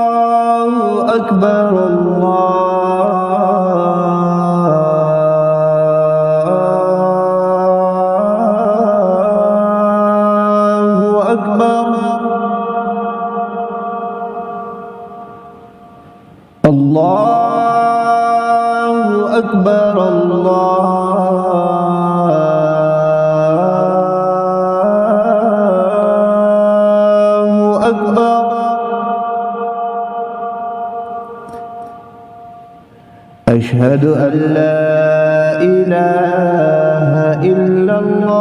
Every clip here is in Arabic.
الله أكبر الله أكبر الله أكبر الله أكبر أشهد أن لا إله إلا الله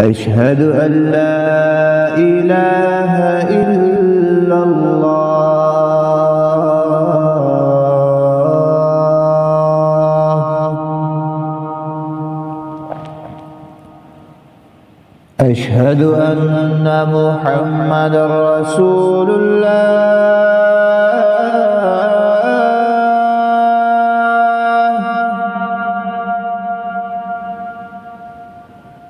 أشهد أن لا إله إلا الله أشهد أن محمدا رسول الله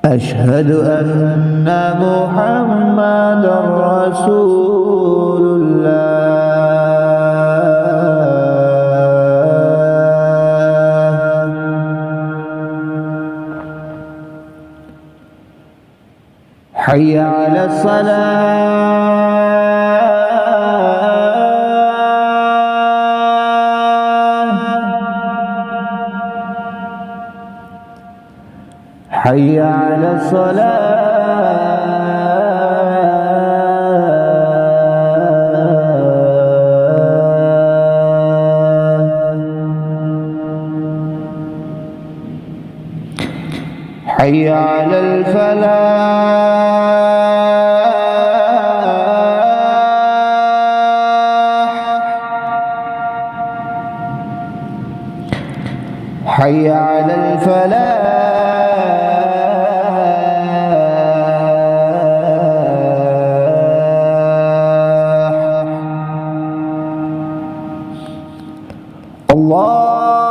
أشهد أن محمدا رسول الله حي على الصلاة حي على الصلاة حي على الفلاح حي على الفلاح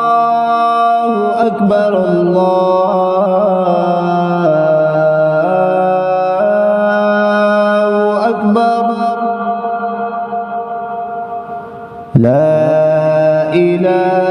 الله أكبر الله أكبر لا إله